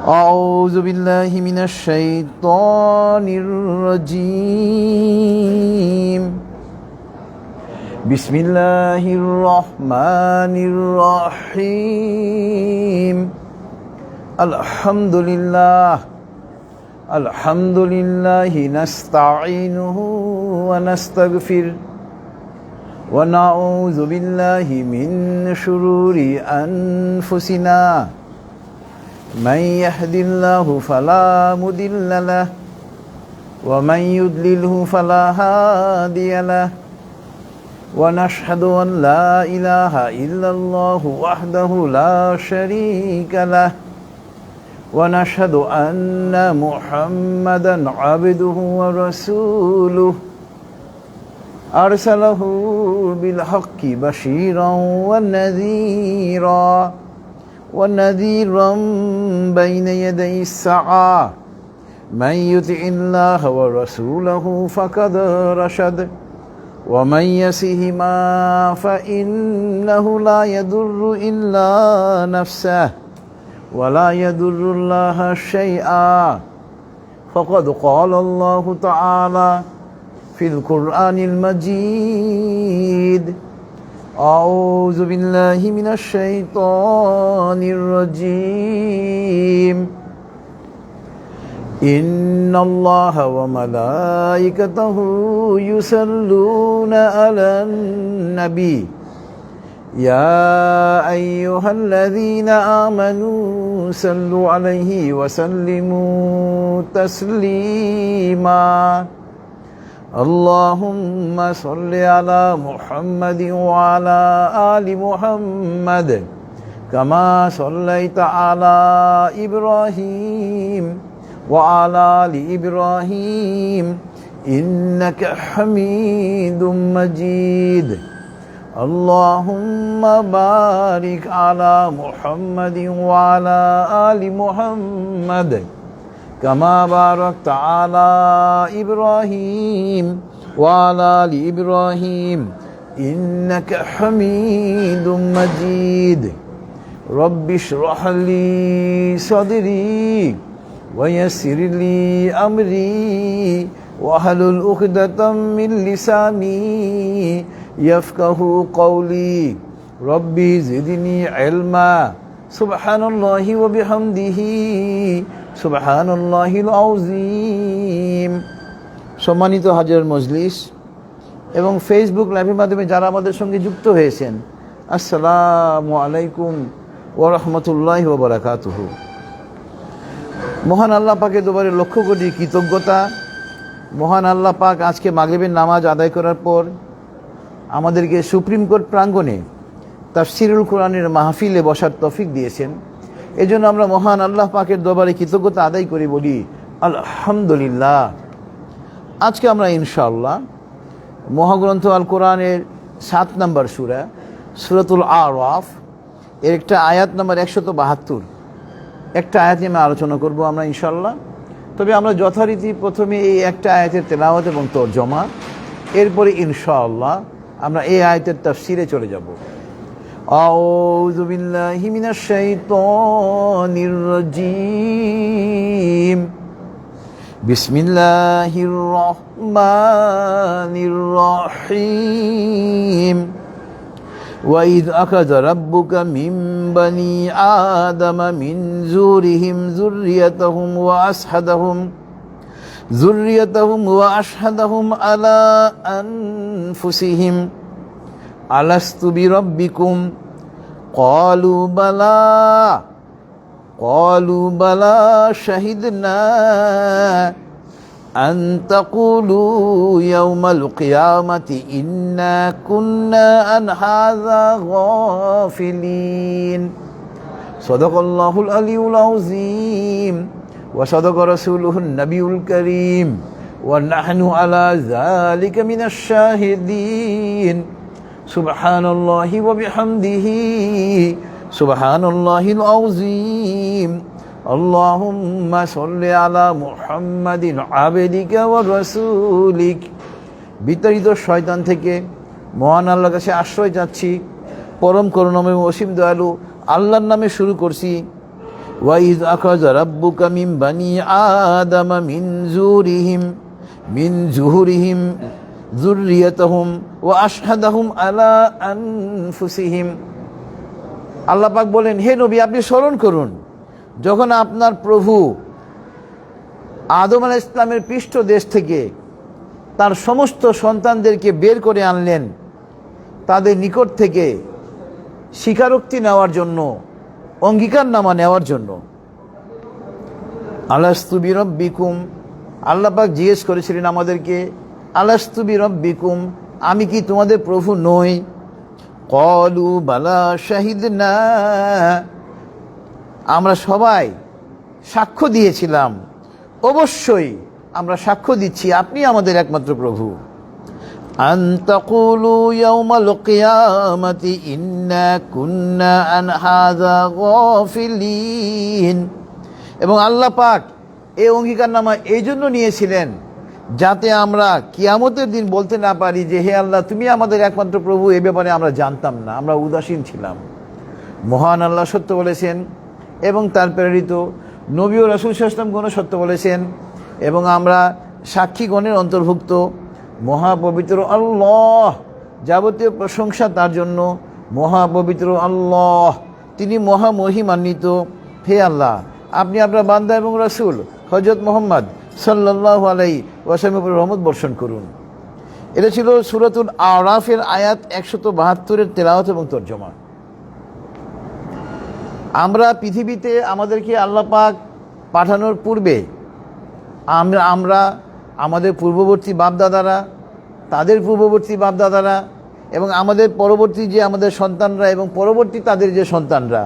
أعوذ بالله من الشيطان الرجيم. بسم الله الرحمن الرحيم. الحمد لله نستعينه ونستغفر ونعوذ بالله من شرور أنفسنا. من يهد الله فلا مضل له ومن يضلله فلا هادي له ونشهد أن لا إله إلا الله وحده لا شريك له ونشهد أن محمدا عبده ورسوله أرسله بالحق بشيرا ونذيرا بين يدي الساعة. من يطع الله ورسوله فقد رشد ومن يعصهما فإنه لا يضر إلا نفسه ولا يضر الله شيئا. فقد قال الله تعالى في القرآن المجيد: أعوذ بالله من الشيطان الرجيم. إن الله وملائكته يصلون على النبي يا أيها الذين آمنوا صلوا عليه وسلموا تسليما. اللهم صل على محمد وعلى آل محمد كما صليت على إبراهيم وعلى آل إبراهيم إنك حميد مجيد. اللهم بارك على محمد وعلى آل محمد كما باركت على إبراهيم وعلى آل إبراهيم إنك حميد مجيد. رب اشرح لي صدري ويسر لي أمري واحلل عقدة من لساني يفقه قولي. ربي زدني علما. سبحان الله وبحمده সুবহানাল্লাহিল আযীম। সম্মানিত হাজির মজলিস এবং ফেসবুক লাইভের মাধ্যমে যারা আমাদের সঙ্গে যুক্ত হয়েছেন, আসসালামু আলাইকুম ওয়া রাহমাতুল্লাহি ওয়া বারাকাতুহু। মহান আল্লাহ পাকের দরবারে লক্ষ কোটি কৃতজ্ঞতা। মহান আল্লাহ পাক আজকে মাগরিবের নামাজ আদায় করার পর আমাদেরকে সুপ্রিম কোর্ট প্রাঙ্গণে তাফসীরুল কোরআনের মাহফিলে বসার তৌফিক দিয়েছেন। এই জন্য আমরা মহান আল্লাহ পাকের দরবারে কৃতজ্ঞতা আদায় করি, বলি আলহামদুলিল্লাহ। আজকে আমরা ইনশাআল্লাহ মহাগ্রন্থ আল কোরআনের 7 নম্বর সূরা সূরাতুল আরাফ এর একটা আয়াত নম্বর 172 একটা আয়াত নিয়ে আলোচনা করব আমরা ইনশাআল্লাহ। তবে আমরা যথারীতি প্রথমে এই একটা আয়াতের তেলাওয়াত এবং তরজমা, এরপরে ইনশাআল্লাহ আমরা এই আয়াতের তাফসীরে চলে যাব। أعوذ بالله من الشيطان الرجيم. بسم الله الرحمن الرحيم. وإذ أخذ ربك من بني آدم من ظهورهم ذريتهم وأشهدهم على أنفسهم ألست بربكم قالوا بلى شهدنا أن تقولوا يوم القيامة إنا كنا عن هذا غافلين. صدق الله العلي العظيم وصدق رسوله النبي الكريم ونحن على ذلك من الشاهدين. সুবহানাল্লাহি ওয়া বিহামদিহি সুবহানাল্লাহিল আযীম। আল্লাহুম্মা সাল্লি আলা মুহাম্মাদিন আবদিকা ওয়া রাসূলিক। বিতাড়িত শয়তান থেকে মহান আল্লাহর কাছে আশ্রয় চাচ্ছি। পরম করুণাময় অসীম দয়ালু আল্লাহর নামে শুরু করছি, وَإِذْ أَخَذَ رَبُّكَ مِنْ بَنِي آدَمَ مِنْ زُهُورِهِمْ ذُرِّيَّتَهُمْ وَأَشْهَدَهُمْ عَلَى أَنفُسِهِمْ। আল্লাহ পাক বলেন, হে নবী, আপনি স্মরণ করুন যখন আপনার প্রভু আদম আলাইহিস সালামের পৃষ্ঠদেশ থেকে তার সমস্ত সন্তানদেরকে বের করে আনলেন তাদের নিকট থেকে স্বীকারোক্তি নেওয়ার জন্য, অঙ্গীকারনামা নেওয়ার জন্য। আলাস্তু বিরব্বিকুম, আল্লাহ পাক জিজ্ঞেস করেছিলেন আমাদেরকে, আলাস্তু বিরব্বিকুম, আমি কি তোমাদের প্রভু নই? ক্বালু বালা শাহিদনা, আমরা সবাই সাক্ষ্য দিয়েছিলাম, অবশ্যই আমরা সাক্ষ্য দিচ্ছি আপনি আমাদের একমাত্র প্রভু। আন তাকুলু ইয়াউমাল কিয়ামাতি ইন্না কুন্না আন হাযা গাফিলিন। এবং আল্লাহ পাক এই অঙ্গীকারনামা এই জন্য নিয়েছিলেন যাতে আমরা কিয়ামতের দিন বলতে না পারি যে হে আল্লাহ, তুমি আমাদের একমাত্র প্রভু, এ ব্যাপারে আমরা জানতাম না, আমরা উদাসীন ছিলাম। মহান আল্লাহ সত্য বলেছেন এবং তার প্রেরিত নবী ও রাসূল সাল্লাল্লাহু আলাইহি ওয়াসাল্লাম সত্য বলেছেন এবং আমরা সাক্ষীগণের অন্তর্ভুক্ত। মহাপবিত্র আল্লাহ, যাবতীয় প্রশংসা তার জন্য। মহাপবিত্র আল্লাহ, তিনি মহামহিমান্বিত। হে আল্লাহ, আপনি আপনার বান্দা এবং রাসূল হযরত মুহাম্মদ সাল্লাল্লাহু আলাইহি ওয়াসাল্লামের উপর রহমত বর্ষণ করুন। এটা ছিল সূরাতুল আরাফের আয়াত 172-এর তেলাওয়াত এবং তরজমা। আমরা পৃথিবীতে আমাদেরকে আল্লাহ পাক পাঠানোর পূর্বে আমরা আমাদের পূর্ববর্তী বাপদাদারা, তাদের পূর্ববর্তী বাপদাদারা এবং আমাদের পরবর্তী যে আমাদের সন্তানরা এবং পরবর্তী তাদের যে সন্তানরা,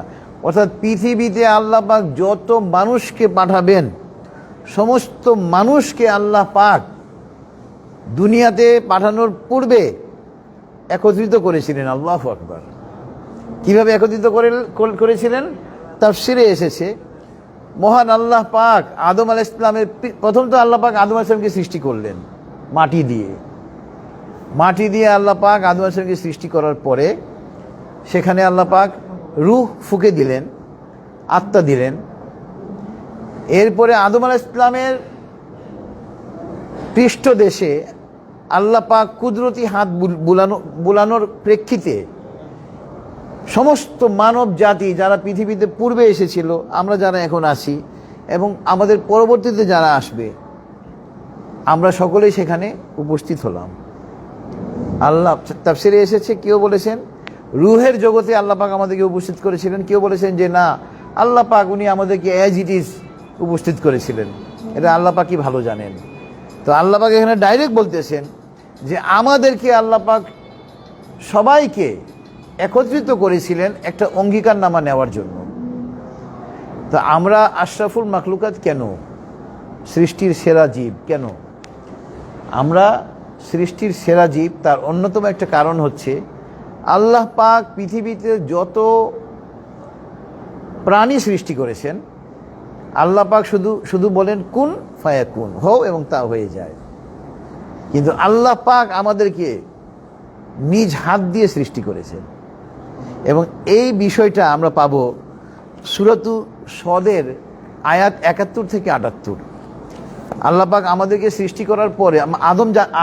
অর্থাৎ পৃথিবীতে আল্লাহ পাক যত মানুষকে পাঠাবেন সমস্ত মানুষকে আল্লাহ পাক দুনিয়াতে পাঠানোর পূর্বে একত্রিত করেছিলেন। আল্লাহু আকবার। কীভাবে একত্রিত করেছিলেন? তাফসিরে এসেছে, মহান আল্লাহ পাক আদম আলাইহিস সালামের প্রথম তো আল্লাহ পাক আদম আলাইহিস সালামকে সৃষ্টি করলেন মাটি দিয়ে আল্লাহ পাক আদম আলাইহিস সালামকে সৃষ্টি করার পরে সেখানে আল্লাহ পাক রূহ ফুঁকে দিলেন, আত্মা দিলেন। এরপরে আদম আলাইহিস সালামের পৃষ্ঠদেশে আল্লাহ পাক কুদরতি হাত বুলানোর প্রেক্ষিতে সমস্ত মানব জাতি যারা পৃথিবীতে পূর্বে এসেছিল, আমরা যারা এখন আছি এবং আমাদের পরবর্তীতে যারা আসবে, আমরা সকলেই সেখানে উপস্থিত হলাম। আল্লাহ তাফসিরে এসেছে, কেউ বলেছেন রুহের জগতে আল্লাহ পাক আমাদেরকে উপস্থিত করেছিলেন, কেউ বলেছেন যে না, আল্লাহ পাক উনি আমাদেরকে অ্যাজ ইট ইজ উপস্থিত করেছিলেন। এটা আল্লাহ পাকই ভালো জানেন। তো আল্লাহ পাক এখানে ডাইরেক্ট বলতেছেন যে আমাদেরকে আল্লাহ পাক সবাইকে একত্রিত করেছিলেন একটা অঙ্গীকারনামা নেওয়ার জন্য। তো আমরা আশরাফুল মাখলুকাত কেন? সৃষ্টির সেরা জীব কেন? আমরা সৃষ্টির সেরা জীব, তার অন্যতম একটা কারণ হচ্ছে আল্লাহ পাক পৃথিবীতে যত প্রাণী সৃষ্টি করেছেন, আল্লাহ পাক শুধু বলেন কুন ফায়াকুন, হও, এবং তা হয়ে যায়। কিন্তু আল্লাহ পাক আমাদেরকে নিজ হাত দিয়ে সৃষ্টি করেছেন এবং এই বিষয়টা আমরা পাব সূরাতু সদের আয়াত 71 থেকে 78। আল্লাহ পাক আমাদেরকে সৃষ্টি করার পরে,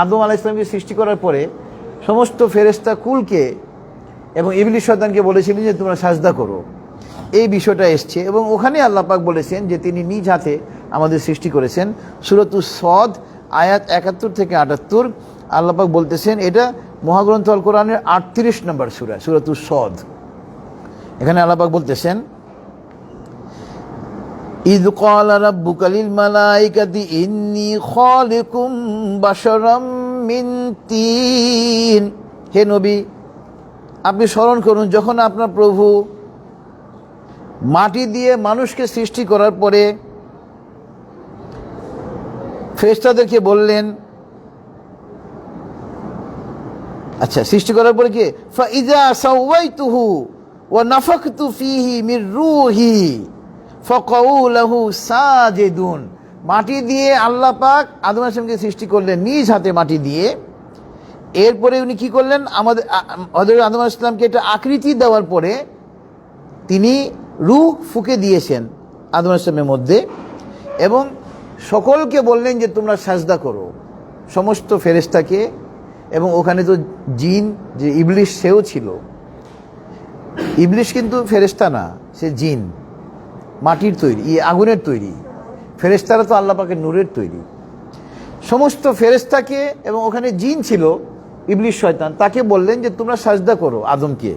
আদম আলাইহিস সালামকে সৃষ্টি করার পরে সমস্ত ফেরেশতা কুলকে এবং ইবলিস শয়তানকে বলেছিলেন যে তোমরা সাজদা করো। এই বিষয়টা এসছে এবং ওখানে আল্লাহ পাক বলেছেন যে তিনি নিজ হাতে আমাদের সৃষ্টি করেছেন। সূরাতু সদ আয়াত 71 থেকে 78 আল্লাহ পাক বলতেছেন, এটা মহাগ্রন্থ আল কোরআনের 38 নম্বর সূরা, সূরাতু সদ। এখানে আল্লাহ পাক বলতেছেন, ইয ক্বালা রাব্বুকা লিল মালাইকাতি ইন্নী খালিকুম বাশারাম মিন তিন। হে নবী, আপনি স্মরণ করুন যখন আপনার প্রভু মাটি দিয়ে মানুষকে সৃষ্টি করার পরে ফেরেশতাদেরকে বললেন, আচ্ছা, সৃষ্টি করার পরে কি ফাইজা সাওয়াইতুহু ওয়া নাফাখতু ফীহি মির রূহি ফাকাউ লাহু সাজিদুন। মাটি দিয়ে আল্লাহ পাক আদম আলাইহিস সালামকে সৃষ্টি করলেন নিজ হাতে মাটি দিয়ে। এরপরে উনি কি করলেন, আমাদের হযরত আদম আলাইহিস সালামকে একটা আকৃতি দেওয়ার পরে তিনি রূহ ফুঁকে দিয়েছেন আদম আলাইহিস সালামের মধ্যে, এবং সকলকে বললেন যে তোমরা সাজদা করো, সমস্ত ফেরেশতাকে। এবং ওখানে তো জিন, যে ইবলিশ, সেও ছিল। ইবলিশ কিন্তু ফেরেশতা না, সে জিন, মাটির তৈরি, আগুনের তৈরি। ফেরেশতারা তো আল্লাহ পাকের নূরের তৈরি। সমস্ত ফেরেশতাকে, এবং ওখানে জিন ছিল, ইবলিশ শয়তান, তাকে বললেন যে তোমরা সাজদা করো আদমকে।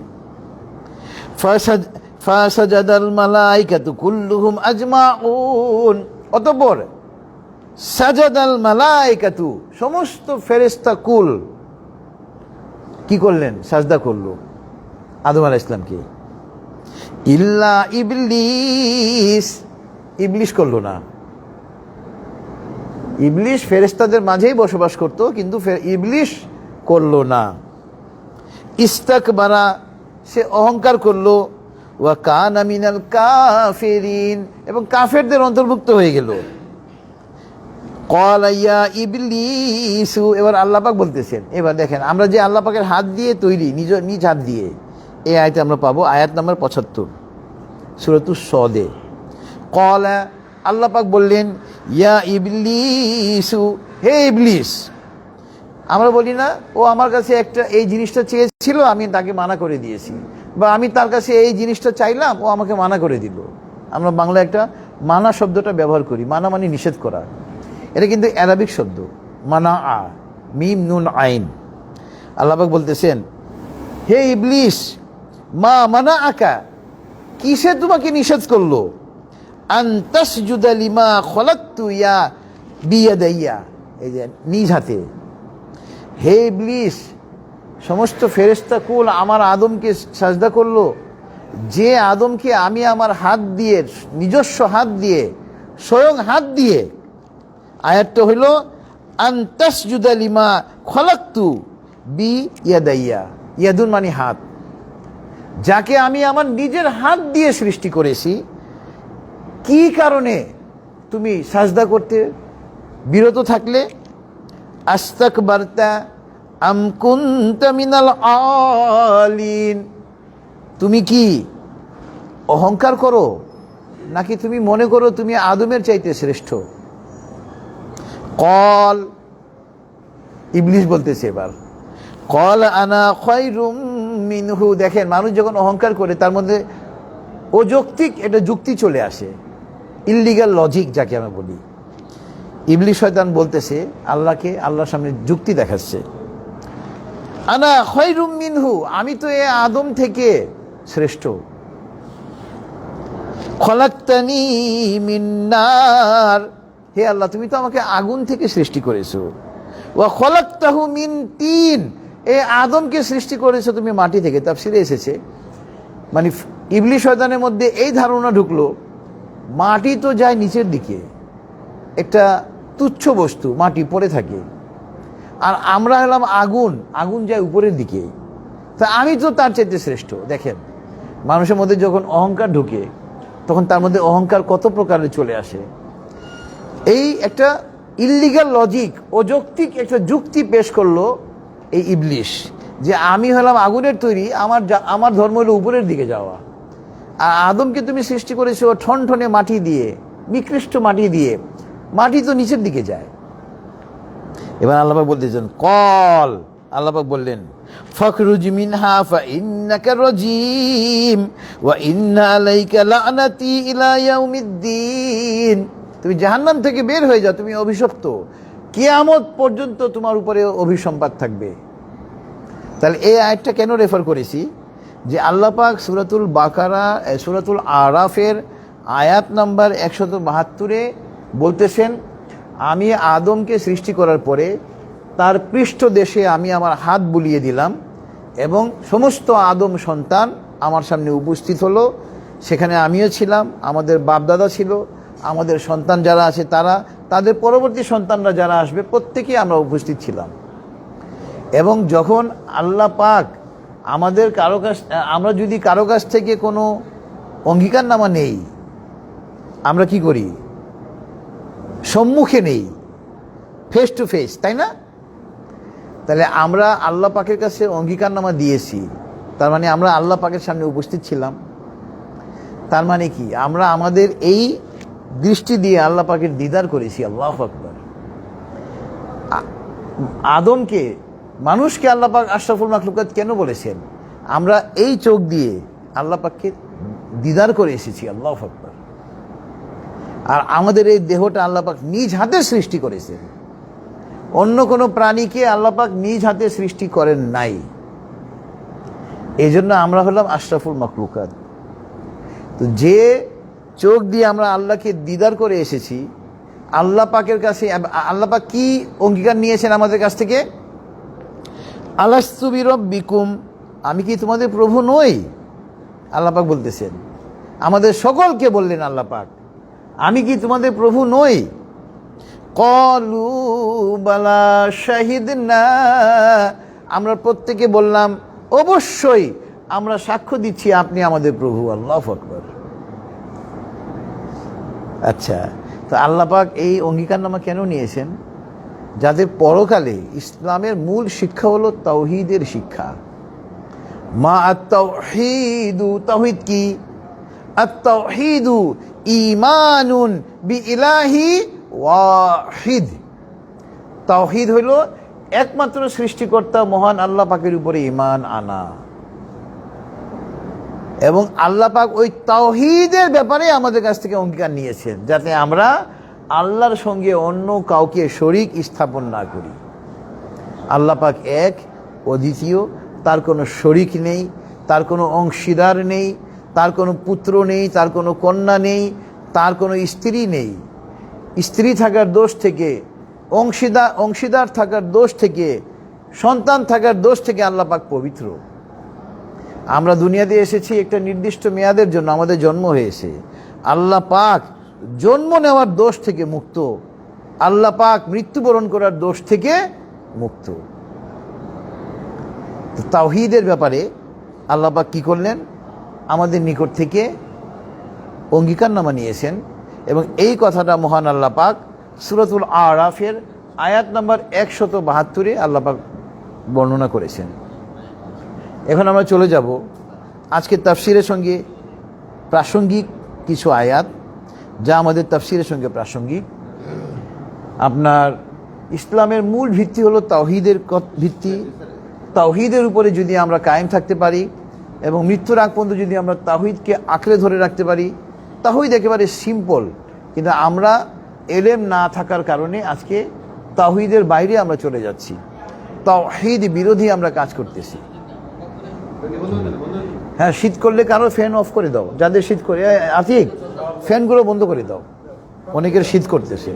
ফাসাজাদাল মালাইকাতু কুল্লুহুম আজমাউন, অতঃপর সাজাদাল মালাইকাতু, সমস্ত ফেরেশতা কুল কি করলেন? সাজদা করলো আদম আলাইহিস সালামকে। ইল্লা ইবলিস, ইবলিশ করলো না। ইবলিশ ফেরেশতাদের মাঝেই বসবাস করত, কিন্তু ইবলিশ করলো না। ইস্তাকবারা, সে অহংকার করলো। ওয়া কানা মিনাল কাফিরিন, এবং কাফেরদের অন্তর্ভুক্ত হয়ে গেল। ক্বালা ইয়া ইবলিসু, এবার আল্লাহ পাক বলতেছেন, এবার দেখেন আমরা যে আল্লাহ পাকের হাত দিয়ে তৈরি, নিজ হাত দিয়ে, এই আয়াতে আমরা পাবো, আয়াত নাম্বার ৭৫ সূরাতুস সদে। ক্বালা, আল্লাহ পাক বললেন, ইয়া ইবলিসু, হে ইবলিস। আমরা বলি না, ও আমার কাছে একটা এই জিনিসটা চেয়েছিল, আমি তাকে মানা করে দিয়েছি, বা আমি তার কাছে এই জিনিসটা চাইলাম, ও আমাকে মানা করে দিল। আমরা বাংলায় একটা মানা শব্দটা ব্যবহার করি, মানা মানে নিষেধ করা। এটা কিন্তু অ্যারাবিক শব্দ, মানা আ, মিম নুন আইন। আল্লাহ পাক বলতেছেন, হে ইবলিস, মা মানা আকা, কিসে তোমাকে নিষেধ করলো? আন তাসজুদা লিমা খলাকতু ইয়া বিয়াদাইয়া, এই যে নিজ হাতে। হে ইবলিস, সমস্ত ফেরেশতা কুল আমার আদমকে সাজদা করলো, যে আদমকে আমি আমার হাত দিয়ে, নিজস্ব হাত দিয়ে, স্বয়ং হাত দিয়ে, আয়াতটা হইল আন তাসজুদা লিমা খলাকতু বি ইয়াদাইয়া, ইয়াদুন মানে হাত, যাকে আমি আমার নিজের হাত দিয়ে সৃষ্টি করেছি, কি কারণে তুমি সাজদা করতে বিরত থাকলে? আস্তাকবারতা আম কুনতা মিনাল আলিন, তুমি কি অহংকার করো, নাকি তুমি মনে করো তুমি আদমের চাইতে শ্রেষ্ঠ? কল, ইবলিশ বলতেছে এবার, কল আনা খায়রুম মিনহু। দেখেন, মানুষ যখন অহংকার করে তার মধ্যে অযৌক্তিক একটা যুক্তি চলে আসে, ইল্লিগাল লজিক যাকে আমরা বলি। ইবলিশ শয়তান বলতেছে আল্লাহকে, আল্লাহর সামনে যুক্তি দেখাচ্ছে, আনা খায়রুম মিনহু, আমি তো এ আদম থেকে শ্রেষ্ঠ। খলাকতানি মিন নার, হে আল্লাহ তুমি তো আমাকে আগুন থেকে সৃষ্টি করেছো। ওয়া খলাকতাহু মিন তিন, এ আদমকে সৃষ্টি করেছো তুমি মাটি থেকে। তাফসীরে এসেছে, মানে ইবলিশ শয়তানের মধ্যে এই ধারণা ঢুকলো, মাটি তো যায় নিচের দিকে, একটা তুচ্ছ বস্তু, মাটি পড়ে থাকে, আর আমরা হলাম আগুন, আগুন যায় উপরের দিকে, তা আমি তো তার চাইতে শ্রেষ্ঠ। দেখেন, মানুষের মধ্যে যখন অহংকার ঢুকে, তখন তার মধ্যে অহংকার কত প্রকারের চলে আসে। এই একটা ইল্লিগাল লজিক, অযৌক্তিক একটা যুক্তি পেশ করলো এই ইবলিশ, যে আমি হলাম আগুনের তৈরি, আমার ধর্ম হলো উপরের দিকে যাওয়া, আর আদমকে তুমি সৃষ্টি করেছো ঠনঠনে মাটি দিয়ে, নিকৃষ্ট মাটি দিয়ে, মাটি তো নিচের দিকে যায়। এবার আল্লাহ পাক বলতেছেন, কল, আল্লাহ পাক বললেন, ফখরুজ মিনহা ফাইন্নাকা রাজিম ওয়া ইন্না আলাইকা লা'নাতি ইলা ইয়াউমিদ্দিন, তুমি জাহান্নাম থেকে বের হয়ে যাও, তুমি অভিশপ্ত, কিয়ামত পর্যন্ত তোমার উপরে অভিসম্পাত থাকবে। তাহলে এই আয়াতটা কেন রেফার করেছি? যে আল্লাহ পাক সূরাতুল বাকারা, সূরাতুল আরাফের আয়াত নাম্বার 172-এ বলতেছেন, আমি আদমকে সৃষ্টি করার পরে তার পৃষ্ঠদেশে আমি আমার হাত বুলিয়ে দিলাম, এবং সমস্ত আদম সন্তান আমার সামনে উপস্থিত হলো। সেখানে আমিও ছিলাম, আমাদের বাপদাদা ছিল, আমাদের সন্তান যারা আছে তারা, তাদের পরবর্তী সন্তানরা যারা আসবে, প্রত্যেকেই আমরা উপস্থিত ছিলাম। এবং যখন আল্লাহ পাক আমাদের আমরা যদি কারো কাছ থেকে কোনো অঙ্গীকারনামা নেই, আমরা কি করি? সম্মুখে নেই, ফেস টু ফেস, তাই না? তাহলে আমরা আল্লাহ পাকের কাছে অঙ্গীকারনামা দিয়েছি, তার মানে আমরা আল্লাহ পাকের সামনে উপস্থিত ছিলাম। তার মানে কি, আমরা আমাদের এই দৃষ্টি দিয়ে আল্লাহ পাকের দিদার করেছি। আল্লাহু আকবার। আদমকে, মানুষকে আল্লাহ পাক আশরাফুল মাখলুকাত কেন বলেছেন? আমরা এই চোখ দিয়ে আল্লাহ পাককে দিদার করে এসেছি। আল্লাহু আকবার। আর আমাদের এই দেহটা আল্লাহ পাক নিজ হাতে সৃষ্টি করেছেন। অন্য কোনো প্রাণীকে আল্লাহ পাক নিজ হাতে সৃষ্টি করেন নাই। এই জন্য আমরা হলাম আশরাফুল মাখলুকাত। তো যে চোখ দিয়ে আমরা আল্লাহকে দিদার করে এসেছি, আল্লাহ পাকের কাছে আল্লাহ পাক কি অঙ্গীকার নিয়েছেন আমাদের কাছ থেকে? আলাস্তু বিরব্বিকুম, আমি কি তোমাদের প্রভু নই? আল্লাহ পাক বলতেছেন, আমাদের সকলকে বললেন আল্লাহ পাক, আমি কি তোমাদের প্রভু নই? ক্বালু বালা শাহিদনা, আমরা প্রত্যেকে বললাম অবশ্যই আমরা সাক্ষ্য দিচ্ছি আপনি আমাদের প্রভু। আল্লাহু আকবার। আচ্ছা, তো আল্লাহ পাক এই অঙ্গীকারনামা কেন নিয়েছেন? যাদের পরকালে ইসলামের মূল শিক্ষা হলো তাওহীদের শিক্ষা। মা আত-তাওহীদু, তাওহীদ কি? আত-তাওহীদু ঈমানুন বিইলাহি ওয়াহিদ। তাওহীদ হলো একমাত্র সৃষ্টিকর্তা মহান আল্লাহ পাকের উপরে ঈমান আনা। এবং আল্লাহ পাক ওই তাওহীদের ব্যাপারে আমাদের কাছ থেকে অঙ্গীকার নিয়েছেন, যাতে আমরা আল্লাহর সঙ্গে অন্য কাউকে শরীক স্থাপন না করি। আল্লাহ পাক এক, অদ্বিতীয়, তার কোনো শরীক নেই, তার কোনো অংশীদার নেই, তার কোনো পুত্র নেই, তার কোনো কন্যা নেই, তার কোনো স্ত্রী নেই। স্ত্রী থাকার দোষ থেকে, অংশীদার থাকার দোষ থেকে, সন্তান থাকার দোষ থেকে আল্লাহ পাক পবিত্র। আমরা দুনিয়াতে এসেছি একটা নির্দিষ্ট মেয়াদের জন্য, আমাদের জন্ম হয়েছে। আল্লাহ পাক জন্ম নেওয়ার দোষ থেকে মুক্ত, আল্লাহ পাক মৃত্যুবরণ করার দোষ থেকে মুক্ত। তাওহীদের ব্যাপারে আল্লাহ পাক কি করলেন? আমাদের নিকট থেকে অঙ্গীকারনামা নিয়েছেন। এবং এই কথাটা মহান আল্লাহ পাক সূরাতুল আরাফের আয়াত নম্বর 172 আল্লাহ পাক বর্ণনা করেছেন। এখন আমরা চলে যাব আজকের তাফসিরের সঙ্গে প্রাসঙ্গিক কিছু আয়াত, যা আমাদের তাফসিরের সঙ্গে প্রাসঙ্গিক। আপনার ইসলামের মূল ভিত্তি হলো তাওহীদের ভিত্তি। তাওহীদের উপরে যদি আমরা কায়েম থাকতে পারি এবং মৃত্যুর আগ পর্যন্ত যদি আমরা তাওহীদকে আঁকড়ে ধরে রাখতে পারি, তাওহীদ একেবারে সিম্পল। কিন্তু আমরা এলেম না থাকার কারণে আজকে তাওহীদের বাইরে আমরা চলে যাচ্ছি, তাওহীদ বিরোধী আমরা কাজ করতেছি। হ্যাঁ, শীত করলে কারো ফ্যান অফ করে দাও, যাদের শীত করে। আতিক, ফ্যানগুলো বন্ধ করে দাও, অনেকের শীত করতেছে।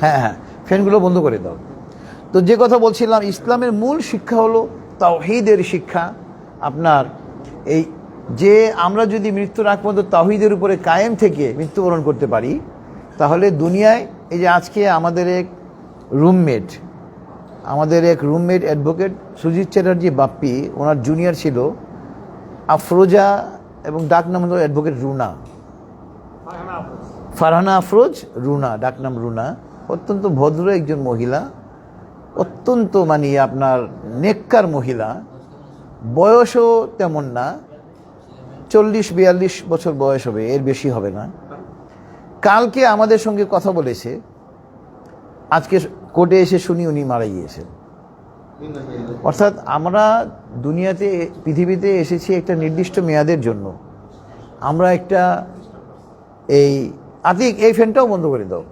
হ্যাঁ হ্যাঁ, ফ্যানগুলো বন্ধ করে দাও। তো যে কথা বলছিলাম, ইসলামের মূল শিক্ষা হলো তাওহীদের শিক্ষা। আপনার এই যে আমরা যদি মৃত্যুর আগ পর্যন্ত তাওহীদের উপরে কায়েম থেকে মৃত্যুবরণ করতে পারি, তাহলে দুনিয়ায় এই যে আজকে আমাদের এক রুমমেট অ্যাডভোকেট সুজিত চ্যাটার্জি বাপ্পি, ওনার জুনিয়র ছিল আফরোজা, এবং ডাক নাম হলো অ্যাডভোকেট রুনা, ফারহানা আফরোজ রুনা, ডাক নাম রুনা। অত্যন্ত ভদ্র একজন মহিলা, অত্যন্ত আপনার নেককার মহিলা। বয়সও তেমন না, 40-42 বছর বয়স হবে, এর বেশি হবে না। কালকে আমাদের সঙ্গে কথা বলেছে, আজকে কোর্টে এসে শুনি উনি মারা গিয়েছেন। অর্থাৎ আমরা দুনিয়াতে, পৃথিবীতে এসেছি একটা নির্দিষ্ট মেয়াদের জন্য। আমরা একটা আতিক, এই ফ্যানটাও বন্ধ করে দাও।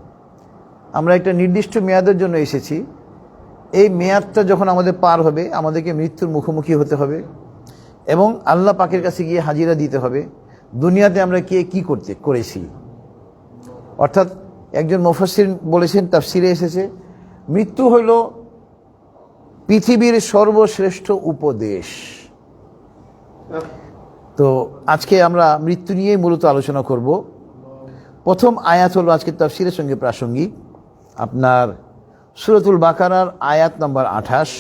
আমরা একটা নির্দিষ্ট মেয়াদের জন্য এসেছি। এই মেয়াদটা যখন আমাদের পার হবে, আমাদেরকে মৃত্যুর মুখোমুখি হতে হবে এবং আল্লাহ পাকের কাছে গিয়ে হাজিরা দিতে হবে দুনিয়াতে আমরা কি করেছি। অর্থাৎ একজন মুফাসসির বলেছেন, তাফসিরে এসেছে, মৃত্যু হইল পৃথিবীর সর্বশ্রেষ্ঠ উপদেশ। তো আজকে আমরা মৃত্যু নিয়েই মূলত আলোচনা করব। প্রথম আয়াত হলো আজকে তাফসিরের সঙ্গে প্রাসঙ্গিক, আপনার সূরাতুল বাকারার আয়াত নম্বর 28।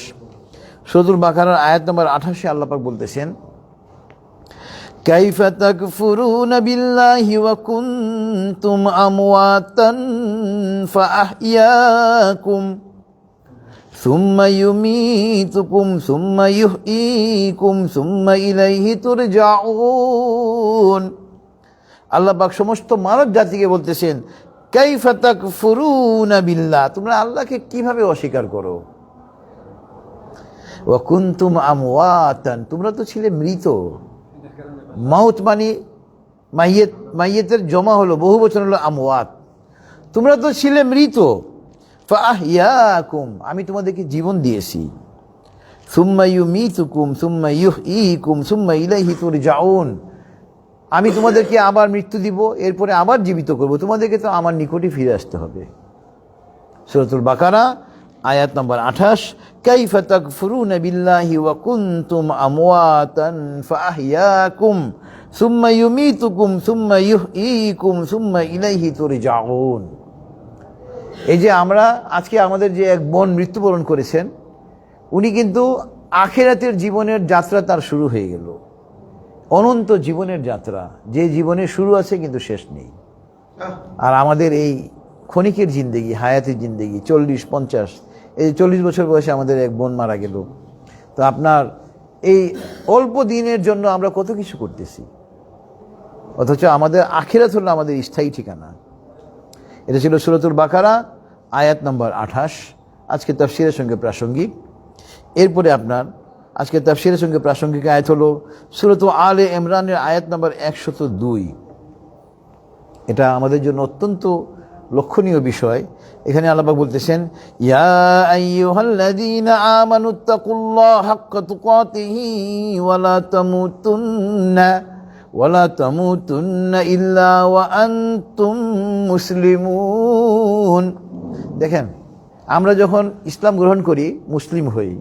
সূরাতুল বাকারার আয়াত নম্বর 28-এ আল্লাহ পাক বলতেছেন, কাইফা তাকফুরুনা বিল্লাহি ওয়া কুনতুম আমওয়াতান ফাআহইয়াকুম সুম্মা ইউমীতুকুম সুম্মা ইউহয়ীকুম সুম্মা ইলাইহি তুরজাউন। আল্লাহ পাক সমস্ত মানব জাতিকে বলতেছেন, কাইফা তাকফুরুনা বিল্লাহ, তোমরা আল্লাহকে কিভাবে অস্বীকার করো। ওয়া কুনতুম আমওয়াতান, তোমরা তো ছিলে মৃত। মাউত মানে মাইয়েত, মাইয়েতের জমা হলো, বহু বচন হলো আমওয়াত। তোমরা তো ছিলে মৃত। ফাআহইয়াকুম, আমি তোমাদেরকে জীবন দিয়েছি। সুম্মা ইউমীতুকুম সুম্মা ইউহয়ীকুম সুম্মা ইলাইহি তুরজাউন, আমি তোমাদেরকে আবার মৃত্যু দিব, এরপরে আবার জীবিত করব, তোমাদেরকে তো আমার নিকটে ফিরে আসতে হবে। সূরাতুল বাকারা আয়াত নম্বর 28, কাইফা তাকফুরুনা বিল্লাহি ওয়া কুনতুম আমওয়াতান ফাআহইয়াকুম সুম্মা ইউমীতুকুম সুম্মা ইউহয়ীকুম সুম্মা ইলাইহি তুরজাউন। এই যে আমরা আজকে আমাদের যে এক বোন মৃত্যুবরণ করেছেন, উনি কিন্তু আখিরাতের জীবনের যাত্রা তার শুরু হয়ে গেল, অনন্ত জীবনের যাত্রা, যে জীবনের শুরু আছে কিন্তু শেষ নেই। আর আমাদের এই ক্ষণিকের জিন্দেগি, হায়াতের জিন্দেগি 40-50, এই 40 বছর বয়সে আমাদের এক বোন মারা গেল। তো আপনার এই অল্প দিনের জন্য আমরা কত কিছু করতেছি, অথচ আমাদের আখিরাত হলো আমাদের স্থায়ী ঠিকানা। এটা ছিল সূরাতুল বাকারা আয়াত নম্বর 28, আজকে তাফসীরের সঙ্গে প্রাসঙ্গিক। এরপরে আপনার আজকে তাফসীরের সঙ্গে প্রাসঙ্গিক আয়াত হলো সূরাত আলে ইমরানের আয়াত নম্বর 102। এটা আমাদের জন্য অত্যন্ত লক্ষণীয় বিষয়। এখানে আল্লাহ পাক বলতেছেন, ইয়া আইয়ুহাল্লাযীনা আমানুত্তাকুল্লাহা হাক্কা তুকাতিহি ওয়ালা তামুতুন্না ইল্লা ওয়া আনতুম মুসলিমুন। দেখেন, আমরা যখন ইসলাম গ্রহণ করি, মুসলিম হই,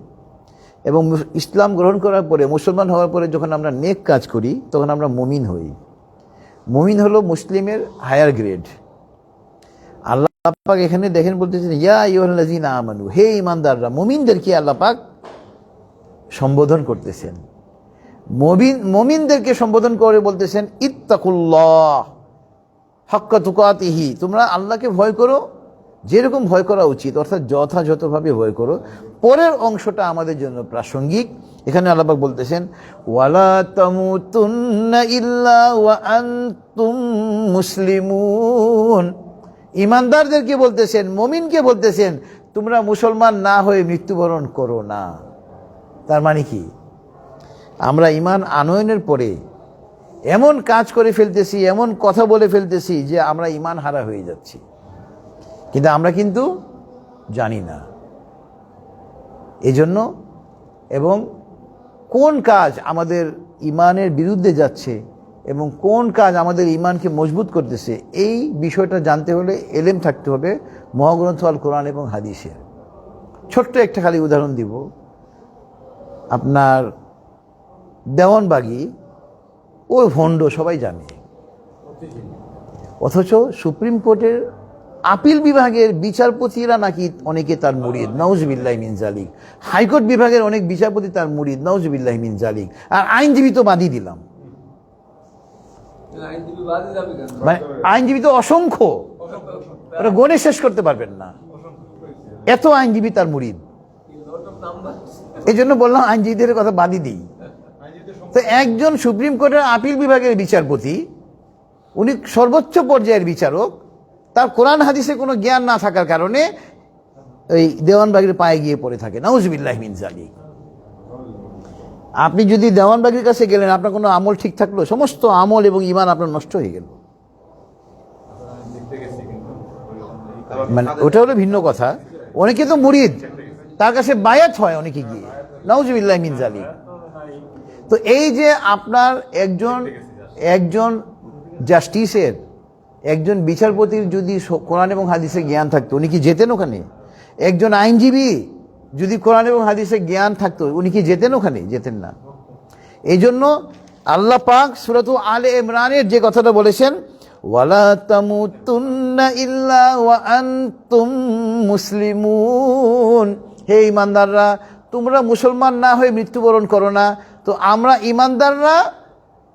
এবং ইসলাম গ্রহণ করার পরে, মুসলমান হওয়ার পরে যখন আমরা নেক কাজ করি, তখন আমরা মুমিন হই। মুমিন হলো মুসলিমের হায়ার গ্রেড। আল্লাহ পাক এখানে দেখেন বলতেছেন, ইয়া আইয়ুহাল্লাযীনা আমানু, হে ঈমানদাররা, মুমিনদেরকে আল্লাহ পাক সম্বোধন করতেছেন। মুমিনদেরকে সম্বোধন করে বলতেছেন, ইত্তাকুল্লাহ হাক্কা তুকাতিহি, তোমরা আল্লাহকে ভয় করো যেরকম ভয় করা উচিত, অর্থাৎ যথাযথভাবে ভয় করো। পরের অংশটা আমাদের জন্য প্রাসঙ্গিক। এখানে আল্লাহ পাক বলতেছেন, ওয়ালা তামুতুন্না ইল্লা ওয়া আনতুম মুসলিমুন। ঈমানদারদেরকে বলতেছেন, মুমিনকে বলতেছেন, তোমরা মুসলমান না হয়ে মৃত্যুবরণ করো না। তার মানে কি, আমরা ঈমান আনয়নের পরে এমন কাজ করে ফেলতেছি, এমন কথা বলে ফেলতেছি যে আমরা ঈমান হারা হয়ে যাচ্ছি, কিন্তু আমরা কিন্তু জানি না। এজন্য, এবং কোন কাজ আমাদের ঈমানের বিরুদ্ধে যাচ্ছে এবং কোন কাজ আমাদের ঈমানকে মজবুত করতেছে, এই বিষয়টা জানতে হলে এলেম থাকতে হবে মহাগ্রন্থ আল কোরআন এবং হাদিসের। ছোট্ট একটা খালি উদাহরণ দিব। আপনার দেওয়ানবাগি, ওই ভণ্ড সবাই জানে, অথচ সুপ্রিম কোর্টের আপিল বিভাগের বিচারপতিরা নাকি অনেকে তার মুরিদ, নাউজুবিল্লাহি মিন জালিক। হাইকোর্ট বিভাগের অনেক বিচারপতি তার মুরিদ, নাউজুবিল্লাহি মিন জালিক। আর আইনজীবী তো বাদই দিলাম, মানে আইনজীবী তো অসংখ্য, ওটা গণে শেষ করতে পারবেন না, এত আইনজীবী তার মুরিদ। এই জন্য বললাম আইনজীবীদের কথা বাদই দিই। তো একজন সুপ্রিম কোর্টের আপিল বিভাগের বিচারপতি, উনি সর্বোচ্চ পর্যায়ের বিচারক, তার কোরআন হাদিসে কোনো জ্ঞান না থাকার কারণে এই দেওয়ানবাগির পায়ে গিয়ে পড়ে থাকে, নাউজুবিল্লাহি মিন জালিক। আপনি যদি দেওয়ানবাগির কাছে গেলেন, আপনার কোনো আমল ঠিক থাকলো, সমস্ত আমল এবং ঈমান আপনার নষ্ট হয়ে গেল। মানে ওটা হলো ভিন্ন কথা। অনেকে তো মুরিদ, তার কাছে বায়াত হয় অনেকে গিয়ে, নাউজুবিল্লাহি মিন জালিক। তো এই যে আপনার একজন জাস্টিসের, একজন বিচারপতির যদি কোরআন এবং হাদিসে জ্ঞান থাকতো, উনি কি যেতেন ওখানে? একজন আইনজীবী যদি কোরআন এবং হাদিসে জ্ঞান থাকতো, উনি কি যেতেন ওখানে? যেতেন না। এই জন্য আল্লাহ পাক সূরাত আলে ইমরানের যে কথাটা বলেছেন, ওয়ালা তামুতুন্না ইল্লা ওয়া আনতুম মুসলিমুন, হে ঈমানদাররা, তোমরা মুসলমান না হয়ে মৃত্যুবরণ করো না। তো আমরা ঈমানদাররা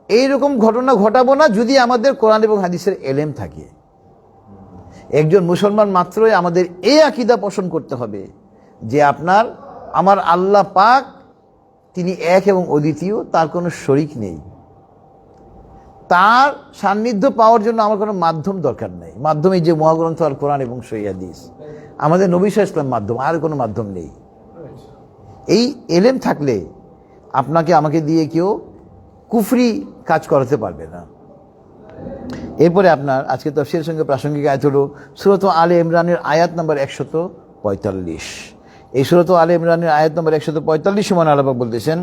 এইরকম ঘটনা ঘটাবো না যদি আমাদের কোরআন এবং হাদিসের এলেম থাকে। একজন মুসলমান মাত্রই আমাদের এই আকীদা পোষণ করতে হবে যে আমার আল্লাহ পাক তিনি এক এবং অদ্বিতীয়, তার কোনো শরীক নেই। তার সান্নিধ্য পাওয়ার জন্য আমার কোনো মাধ্যম দরকার নেই। মাধ্যমে যে মহাগ্রন্থ আল কোরআন এবং সহিহ হাদিস, আমাদের নবী সাল্লাল্লাহু আলাইহি ওয়াসাল্লাম মাধ্যম, আর কোনো মাধ্যম নেই। এই এলেম থাকলে আপনাকে আমাকে দিয়ে কেউ কুফরি কাজ করাতে পারবে না। এরপরে আপনার আজকে তাফসীরের সঙ্গে প্রাসঙ্গিক আয়াত হলো সূরা আলে ইমরানের আয়াত নম্বর 145। এই সূরা আলে ইমরানের আয়াত নম্বর 145 সমান আল্লাহ পাক বলতেছেন,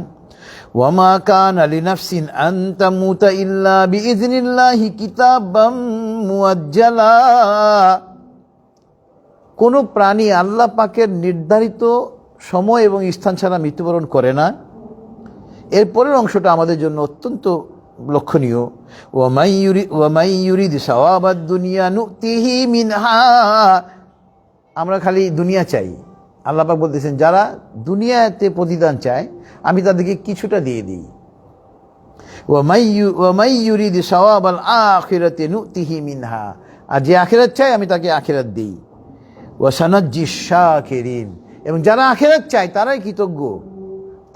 ওয়ামা কানা লিনাফসিন আন তামুতা ইল্লা বিইজনিল্লাহি কিতাবাম মুআজ্জালা। কোনো প্রাণী আল্লাহ পাকের নির্ধারিত সময় এবং স্থান ছাড়া মৃত্যুবরণ করে না। এরপরের অংশটা আমাদের জন্য অত্যন্ত লক্ষণীয়। ওয়ামাই ইউরিদ সাওয়াবাদ দুনিয়া নুতিহি মিনহা। আমরা খালি দুনিয়া চাই। আল্লাহ পাক বলতেছেন যারা দুনিয়াতে প্রতিদান চায় আমি তাদেরকে কিছুটা দিয়ে দিই। ওয়ামাই ইউরিদ সাওয়াবাল আখিরাতি নুতিহি মিনহা। আর যে আখিরাত চায় আমি তাকে আখিরাত দিই। ওয়া সানাজ্জিশ শাকিরিন। এবং যারা আখিরাত চায় তারাই কৃতজ্ঞ,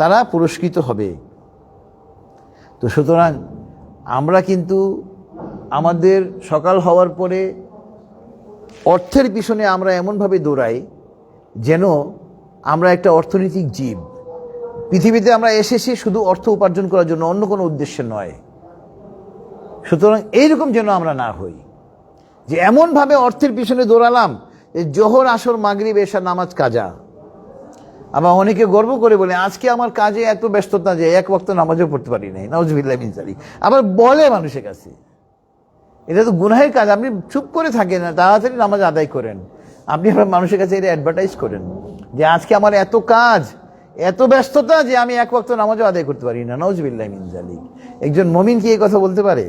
তারা পুরস্কৃত হবে। তো সুতরাং আমরা কিন্তু আমাদের সকাল হওয়ার পরে অর্থের পিছনে আমরা এমনভাবে দৌড়াই যেন আমরা একটা অর্থনৈতিক জীব। পৃথিবীতে আমরা এসেছি শুধু অর্থ উপার্জন করার জন্য, অন্য কোনো উদ্দেশ্য নয়। সুতরাং এইরকম যেন আমরা না হই যে এমনভাবে অর্থের পিছনে দৌড়ালাম যে জোহর আসর মাগরিব এশা নামাজ কাজা। আবার অনেকে গর্ব করে বলে আজকে আমার কাজে এত ব্যস্ততা যে এক ওয়াক্ত নামাজও পড়তে পারি নাই, নাউজুবিল্লাহ মিন যালিক। আবার বলে মানুষের কাছে এটা তো গুনাহের কাজ, আপনি চুপ করে থাকেন না, তাড়াতাড়ি নামাজ আদায় করেন। আপনি আবার মানুষের কাছে এটা অ্যাডভার্টাইজ করেন যে আজকে আমার এত কাজ, এত ব্যস্ততা যে আমি এক ওয়াক্ত নামাজও আদায় করতে পারি না, নাউজুবিল্লাহ মিন যালিক। একজন মুমিন কি এই কথা বলতে পারে?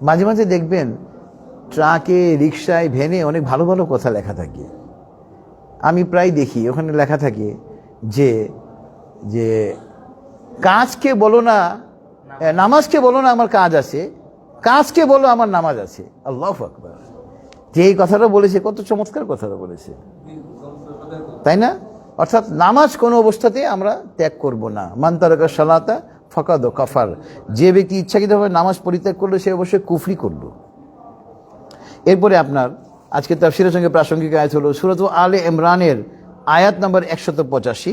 মাঝে মাঝে দেখবেন ট্রাকে, রিক্সায়, ভ্যানে অনেক ভালো ভালো কথা লেখা থাকে। আমি প্রায় দেখি ওখানে লেখা থাকে যে যে কাজকে বলো না, নামাজকে বলো না আমার কাজ আছে, কাজকে বলো আমার নামাজ আছে। আল্লাহু আকবার। যে এই কথাটা বলেছে কত চমৎকার কথাটা বলেছে, তাই না? অর্থাৎ নামাজ কোনো অবস্থাতে আমরা ত্যাগ করব না। মান তারাকা সালাতা ফাকাদ কাফার। যে ব্যক্তি ইচ্ছাকৃতভাবে নামাজ পরিত্যাগ করলো সে অবশ্যই কুফরি করলো। এরপরে আপনার আজকে তাফসীরের সঙ্গে প্রাসঙ্গিক আয়াত হলো সূরা আলে ইমরানের আয়াত নম্বর 185।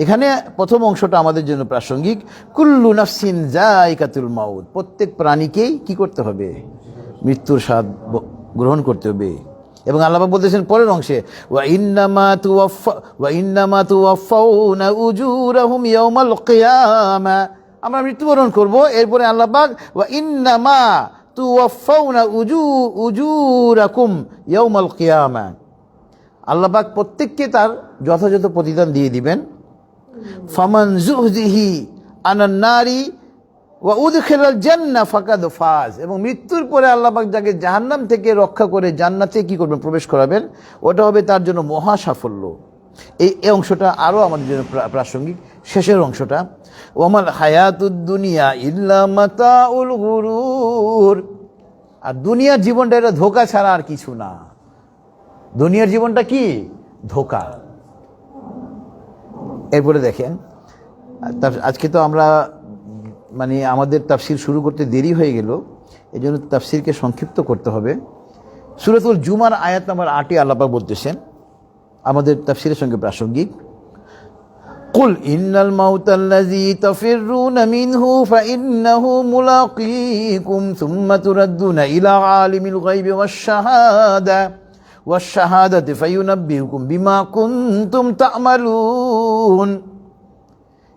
এখানে প্রথম অংশটা আমাদের জন্য প্রাসঙ্গিক। কুল্লু নাফসিন যায়কাতুল মাউত। প্রত্যেক প্রাণীকেই কি করতে হবে? মৃত্যুর স্বাদ গ্রহণ করতে হবে। এবং আল্লাহ পাক বলতেছেন পরের অংশে, ওয়া ইন্নামা তুওয়াফাউনা উজুরাহুম ইয়াওমাল কিয়ামা। আমরা মৃত্যুবরণ করব। এরপরে আল্লাহ পাক ওয়া ইন্নামা তুওয়াফাউনা উজুরাকুম ইয়াওমাল কিয়ামা। আল্লাহ পাক প্রত্যেককে তার যথাযথ প্রতিদান দিয়ে দিবেন। ফামান যুহজিহি আনান নারি ওয়া উদখিলাল জান্নাহ ফাকাদ ফাজ। এবং মৃত্যুর পরে আল্লাহ পাক যাকে জাহান্নাম থেকে রক্ষা করে জান্নাতে কি করবেন? প্রবেশ করাবেন। ওটা হবে তার জন্য মহা সাফল্য। এই অংশটা আরও আমাদের জন্য প্রাসঙ্গিক। শেষের অংশটা, ওয়ামাল হায়াতুদ দুনিয়া ইল্লা মাতাউল গুরুর। আর দুনিয়ার জীবনটা এটা ধোঁকা ছাড়া আর কিছু না। দুনিয়ার জীবনটা কি? ধোঁকা। এরপরে দেখেন, আজকে তো আমরা মানে আমাদের তাফসীর শুরু করতে দেরি হয়ে গেল, এই জন্য তাফসীরকে সংক্ষিপ্ত করতে হবে। সূরাতুল জুমার আয়াত নম্বর 8 আল্লাহ পাক বলতেছেন আমাদের তাফসীরের সঙ্গে প্রাসঙ্গিক, কুল ইন্নাল মাউতাল্লাযী তাফিররুনা মিনহু ফাইন্নাহু মুলাকীকুম সুম্মা তুরাদ্দুনা ইলা আলিমিল গায়বি ওয়াশ-শাহাদাতি ফায়ুনাব্বিউকুম বিমা কুনতুম তা'মালুন।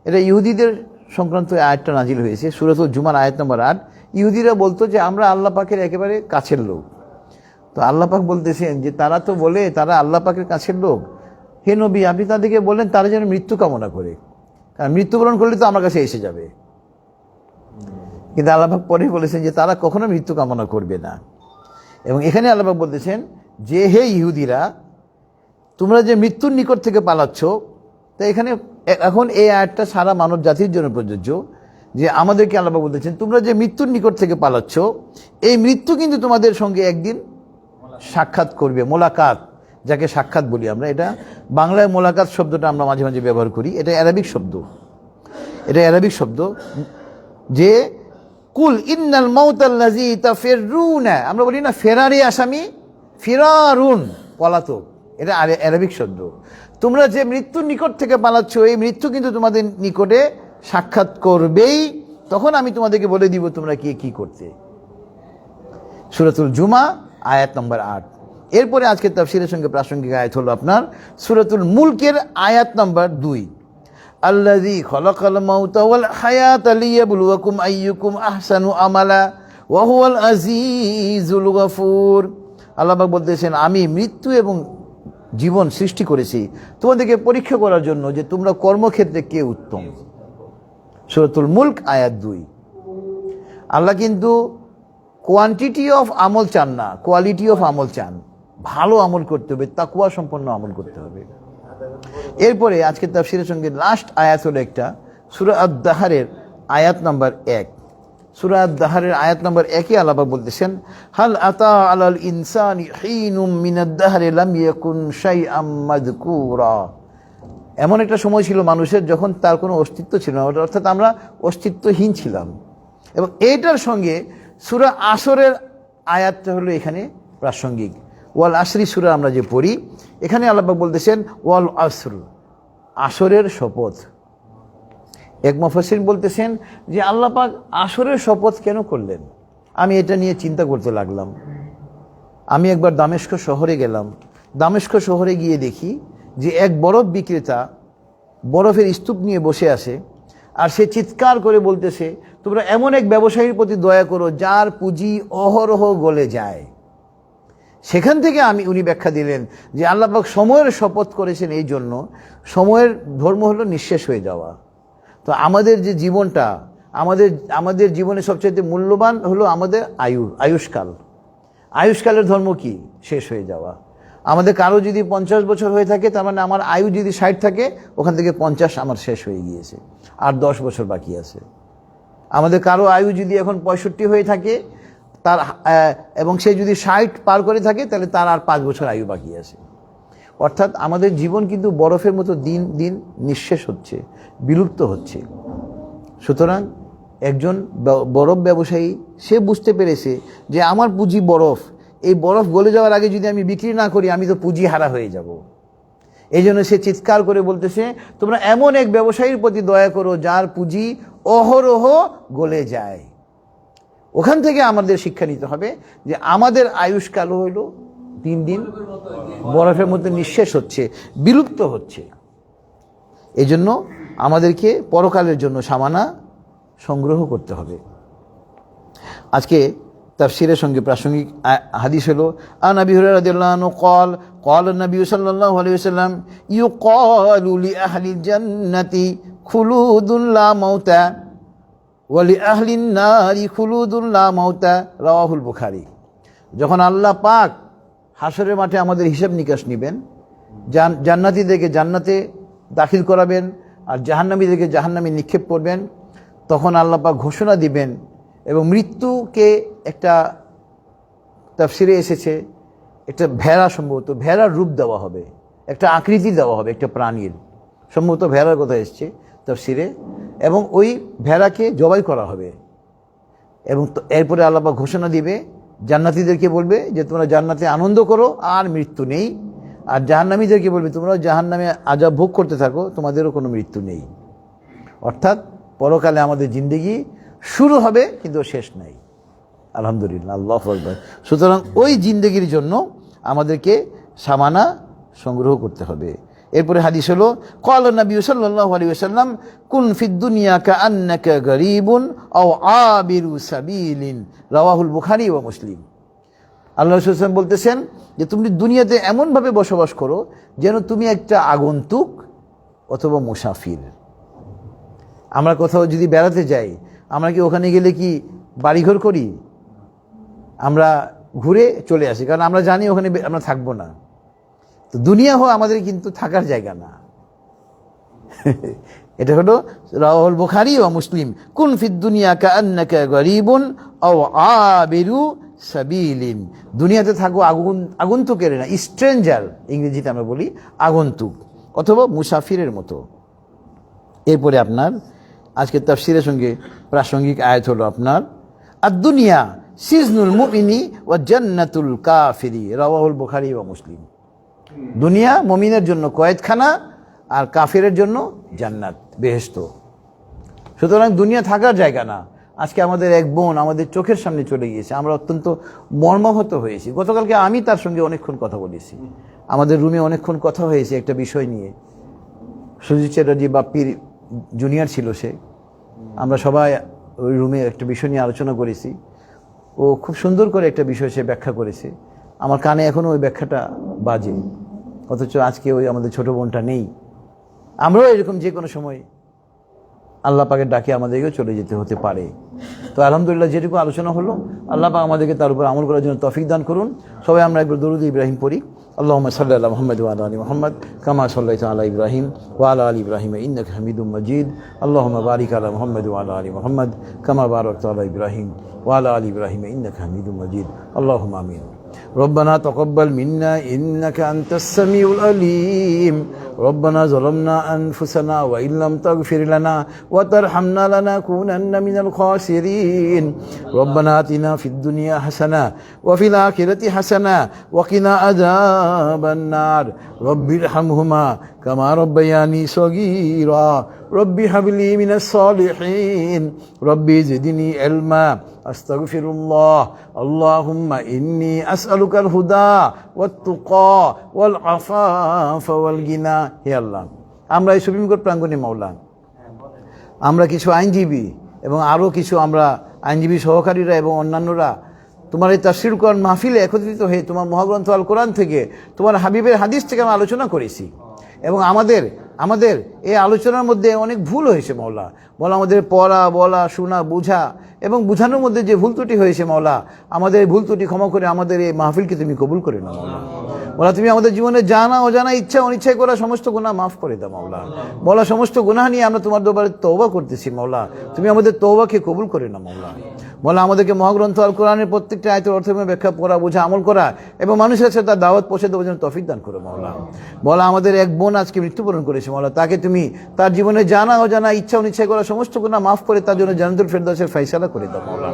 এটা ইহুদিদের সংক্রান্ত আয়াতটা নাজিল হয়েছে সূরাতুল জুমার আয়াত নম্বর 8। ইহুদিরা বলতো যে আমরা আল্লাহ পাকের একেবারে কাছের লোক। তো আল্লাহ পাক বলতেছেন যে তারা তো বলে তারা আল্লাহ পাকের কাছের লোক। হে নবী, আপনি তাদেরকে বলেন তারা যেন মৃত্যু কামনা করে, কারণ মৃত্যুবরণ করলে তো আমার কাছে এসে যাবে। কিন্তু আল্লাহ পাক পরে বলেছেন যে তারা কখনো মৃত্যু কামনা করবে না। এবং এখানে আল্লাহ পাক বলতেছেন যে হে ইহুদিরা, তোমরা যে মৃত্যুর নিকট থেকে পালাচ্ছ, তো এখানে এখন এই আয়াতটা সারা মানব জাতির জন্য প্রযোজ্য যে আমাদেরকে আল্লাহ পাক বলতেছেন তোমরা যে মৃত্যুর নিকট থেকে পালাচ্ছ, এই মৃত্যু কিন্তু তোমাদের সঙ্গে একদিন সাক্ষাৎ করবে। মোলাকাত, যাকে সাক্ষাৎ বলি আমরা, এটা বাংলায় মোলাকাত শব্দটা আমরা মাঝে মাঝে ব্যবহার করি। এটা অ্যারাবিক শব্দ, এটা অ্যারাবিক শব্দ যে কুল ইন্নাল মাউতাল্লাযী তাফিরুনা, আমরা বলি না ফেরারি আসামি, ফিরারুন পলাতক, এটা আরবিক শব্দ। তোমরা যে মৃত্যুর নিকট থেকে পালাচ্ছ, এই মৃত্যু কিন্তু তোমাদের নিকটে সাক্ষাৎ করবেই, তখন আমি তোমাদেরকে বলে দিব তোমরা কি করতে। সূরাতুল জুমা আয়াত নম্বর 8। এরপরে আজকে তাফসীরের সঙ্গে প্রাসঙ্গিক আয়াত হলো আপনার সূরাতুল মুলকের আয়াত নম্বর 2, আল্লাযী খালাকাল মাউতা ওয়াল হায়াতা লিয়াবলুয়াকুম আইয়ুকুম আহসানু আমালা ওয়া হুয়াল আজিজুল গফুর। আল্লাহ পাক বলতেছেন, আমি মৃত্যু এবং জীবন সৃষ্টি করেছি তোমাদেরকে পরীক্ষা করার জন্য যে তোমরা কর্মক্ষেত্রে কে উত্তম। সূরাতুল মুলক আয়াত 2। আল্লাহ কিন্তু কোয়ান্টিটি অফ আমল চান না, কোয়ালিটি অফ আমল চান। ভালো আমল করতে হবে, তাকওয়া সম্পন্ন আমল করতে হবে। এরপরে আজকে তাফসীরের সঙ্গে লাস্ট আয়াত হলো একটা সূরা আদ-দাহরের আয়াত নম্বর 1। সূরা আদ-দাহরের আয়াত নম্বর 1-এ আল্লাহ পাক বলতেছেন, হাল আতা আলাল ইনসানি হিনুম মিনাদ দাহরি লাম ইয়াকুন শাইআম মাযকুরা। এমন একটা সময় ছিল মানুষের যখন তার কোনো অস্তিত্ব ছিল না, অর্থাৎ আমরা অস্তিত্বহীন ছিলাম। এবং এইটার সঙ্গে সূরা আসরের আয়াতটা হলো এখানে প্রাসঙ্গিক। ওয়াল আসরি সূরা আমরা যে পড়ি, এখানে আল্লাহ পাক বলতেছেন ওয়াল আসর, আসরের শপথ। এক মুফাসসির বলতেছেন যে আল্লাহ পাক আসরের শপথ কেন করলেন। আমি এটা নিয়ে চিন্তা করতে লাগলাম। আমি একবার দামেস্ক শহরে গেলাম। দামেস্ক শহরে গিয়ে দেখি যে এক বরফ বিক্রেতা বরফের স্তূপ নিয়ে বসে আছে, আর সে চিৎকার করে বলতেছে, তোমরা এমন এক ব্যবসায়ীর প্রতি দয়া করো যার পুঁজি অহরহ গলে যায়। সেখান থেকে উনি ব্যাখ্যা দিলেন যে আল্লাহ পাক সময়ের শপথ করেছেন এই জন্য, সময়ের ধর্ম হলো নিঃশেষ হয়ে যাওয়া। তো আমাদের যে জীবনটা, আমাদের জীবনে সবচেয়ে মূল্যবান হলো আমাদের আয়ুষ্কাল। আয়ুষ্কালের ধর্ম কি? শেষ হয়ে যাওয়া। আমাদের কারো যদি 50 বছর হয়ে থাকে, তার মানে আমার আয়ু যদি 60 থাকে, ওখান থেকে 50 আমার শেষ হয়ে গিয়েছে, আর 10 বছর বাকি আছে। আমাদের কারো আয়ু যদি এখন 65 হয়ে থাকে, তার এবং সে যদি 60 পার করে থাকে, তাহলে তার আর 5 বছর আয়ু বাকি আছে। অর্থাৎ আমাদের জীবন কিন্তু বরফের মতো দিন দিন নিঃশেষ হচ্ছে, বিলুপ্ত হচ্ছে। সুতরাং একজন বরফ ব্যবসায়ী সে বুঝতে পেরেছে যে আমার পুঁজি বরফ, এই বরফ গলে যাওয়ার আগে যদি আমি বিক্রি না করি, আমি তো পুঁজি হারা হয়ে যাব। এই জন্য সে চিৎকার করে বলতেছে, তোমরা এমন এক ব্যবসায়ীর প্রতি দয়া করো যার পুঁজি অহরহ গলে যায়। ওখান থেকে আমাদের শিক্ষা নিতে হবে যে আমাদের আয়ুষ্কাল হইল দিন দিন বরফের মধ্যে নিঃশেষ হচ্ছে, বিলুপ্ত হচ্ছে। এই জন্য আমাদেরকে পরকালের জন্য সামানা সংগ্রহ করতে হবে। আজকে তাফসীরের সঙ্গে প্রাসঙ্গিক হাদিস হলো, আন আবি হুরায়রা রাদিয়াল্লাহু আনহু قال قال النبي صلى الله عليه وسلم يقال لأهل الجنة خلود لا موت ولأهل النار خلود لا موت রাওয়াহুল বুখারী। যখন আল্লাহ পাক হাসরের মাঠে আমাদের হিসাব নিকাশ নেবেন, জান্নাতীদেরকে জান্নাতে দাখিল করাবেন আর জাহান্নামীদেরকে জাহান্নামে নিক্ষেপ করবেন, তখন আল্লাহ পাক ঘোষণা দিবেন। এবং মৃত্যুকে একটা তাফসিরে এসেছে, একটা ভেড়া, সম্ভবত ভেড়ার রূপ দেওয়া হবে, একটা আকৃতি দেওয়া হবে একটা প্রাণীর, সম্ভবত ভেড়ার কথা এসছে তাফসিরে, এবং ওই ভেড়াকে জবাই করা হবে। এবং এরপরে আল্লাহ পাক ঘোষণা দিবে, জান্নাতীদেরকে বলবে যে তোমরা জান্নাতে আনন্দ করো আর মৃত্যু নেই, আর জাহান্নামীদেরকে বলবে তোমরা জাহান্নামে আযাব ভোগ করতে থাকো, তোমাদেরও কোনো মৃত্যু নেই। অর্থাৎ পরকালে আমাদের জিন্দেগি শুরু হবে কিন্তু শেষ নাই। আলহামদুলিল্লাহ, আল্লাহু আকবার। সুতরাং ওই জিন্দেগির জন্য আমাদেরকে সামানা সংগ্রহ করতে হবে। এরপরে হাদিস হলো, ক্বালা নবী সাল্লাল্লাহু আলাইহি ওয়াসাল্লাম কুন ফিদ দুনিয়া কাআন্নাকা গরীবুন আও আবিরু সাবিলিন, রাওয়াহুল বুখারী ওয়া মুসলিম। আল্লাহ রাসূল সাল্লাল্লাহু আলাইহি ওয়াসাল্লাম বলতেছেন যে তুমি দুনিয়াতে এমনভাবে বসবাস করো যেন তুমি একটা আগন্তুক অথবা মুসাফির। আমরা কোথাও যদি বেড়াতে যাই, আমরা কি ওখানে গেলে কি বাড়িঘর করি? আমরা ঘুরে চলে আসি, কারণ আমরা জানি ওখানে আমরা থাকবো না। তো দুনিয়া আমাদের কিন্তু থাকার জায়গা না। এটা হলো রাওয়াহুল বুখারী ওয়া মুসলিম, কুন ফিদ দুনিয়া কাআন্নাকা গরীবুন আও আবিরু সাবিলিন। দুনিয়াতে থাকো আগন্তুকের না, স্ট্রেঞ্জার ইংরেজিতে আমরা বলি, আগন্তুক অথবা মুসাফিরের মতো। এরপরে আপনার আজকে তাফসীরের সঙ্গে প্রাসঙ্গিক আয়াত হলো আপনার আর দুনিয়া সিজনুল মুমিনি ওয়া জান্নাতুল কাফিরি, রাওয়াহুল বুখারী ওয়া মুসলিম। দুনিয়া মুমিনের জন্য কয়েদখানা আর কাফিরের জন্য জান্নাত, বেহেশত। সুতরাং দুনিয়া থাকার জায়গা না। আজকে আমাদের এক বোন আমাদের চোখের সামনে চলে গিয়েছে, আমরা অত্যন্ত মর্মাহত হয়েছি। গতকালকে আমি তার সঙ্গে অনেকক্ষণ কথা বলেছি, আমাদের রুমে অনেকক্ষণ কথা হয়েছে একটা বিষয় নিয়ে। সুজিত চ্যাটার্জি বাপ্পির জুনিয়র ছিল সে, আমরা সবাই ওই রুমে একটা বিষয় নিয়ে আলোচনা করেছি। ও খুব সুন্দর করে একটা বিষয় সে ব্যাখ্যা করেছে, আমার কানে এখনও ওই ব্যাখ্যাটা বাজে। অথচ আজকে ওই আমাদের ছোট বোনটা নেই। আমরাও এরকম যে কোনো সময় আল্লাহ পাকের ডাকে আমাদেরকেও চলে যেতে হতে পারে। তো আলহামদুলিল্লাহ যেটুকু আলোচনা হলো, আল্লাহ পাক আমাদেরকে তার উপর আমল করার জন্য তৌফিক দান করুন। সবাই আমরা একবার দরুদ ইব্রাহিম পড়ি। আল্লাহুম্মা সাল্লি আলা মুহাম্মাদ ওয়া আলা আলি মুহাম্মাদ কামা সাল্লাইতা আলা ইব্রাহিম ওয়া আলা আলি ইব্রাহিম ইন্নাকা হামিদুম মাজিদ। আল্লাহুম্মা বারিক আলা মুহাম্মাদ ওয়া আলা আলি মুহাম্মাদ কামা বারাকতা আলা ইব্রাহিম ওয়া আলা আলি ইব্রাহিম ইন্নাকা হামিদুম মাজিদ। আল্লাহুম্মা আমিন। ربنا تقبل منا إنك أنت السميع العليم. ربنا ظلمنا أنفسنا وإن لم تغفر لنا وترحمنا لنكونن من الخاسرين. ربنا آتنا في الدنيا حسنة وفي الآخرة حسنة وقنا عذاب النار. رب ارحمهما كما ربياني صغيرا. رب هب لي من الصالحين. ربي زدني علما. أستغفر الله. اللهم إني أسألك الهدى والتقى والعفاف والغنى. হে আল্লাহ, আমরা এই সুপ্রিম কোর্ট প্রাঙ্গণে মাওলা, আমরা কিছু আইনজীবী এবং আরও কিছু আমরা আইনজীবী সহকারীরা এবং অন্যান্যরা তোমার এই তাফসীর কোরআন মাহফিলে একত্রিত হয়ে তোমার মহাগ্রন্থ আল কোরআন থেকে, তোমার হাবিবের হাদিস থেকে আমরা আলোচনা করেছি। এবং আমাদের এই আলোচনার মধ্যে অনেক ভুল হয়েছে মাওলা। বলা আমাদের পড়া, বলা, শোনা, বোঝা এবং বোঝানোর মধ্যে যে ভুল ত্রুটি হয়েছে মাওলা, আমাদের ভুল ত্রুটি ক্ষমা করে আমাদের এই মাহফিলকে তুমি কবুল করে নাও মাওলা। বলা তুমি আমাদের জীবনে জানা অজানা, ইচ্ছা অনিচ্ছায় করা সমস্ত গুনাহ মাফ করে দাও মাওলা। বলা সমস্ত গুনাহ নিয়ে আমরা তোমার দরবারে তওবা করতেছি মাওলা, তুমি আমাদের তওবাকে কবুল করে নাও মাওলা। বলা আমাদেরকে মহাগ্রন্থ আল কোরআনের প্রত্যেকটা আয়াতের অর্থ ব্যাখ্যা পড়া, বোঝা, আমল করা এবং মানুষের কাছে তার দাওয়াত পৌঁছে দেওয়ার জন্য তৌফিক দান করো মাওলা। বলা আমাদের এক বোন আজকে মৃত্যুবরণ করেছে মাওলা, তাকে তুমি তার জীবনে জানা অজানা, ইচ্ছা অনিচ্ছায় করা সমস্ত গুনাহ মাফ করে তার জন্য জান্নাতুল ফেরদাউসের ফয়সালা করে দাও মাওলা।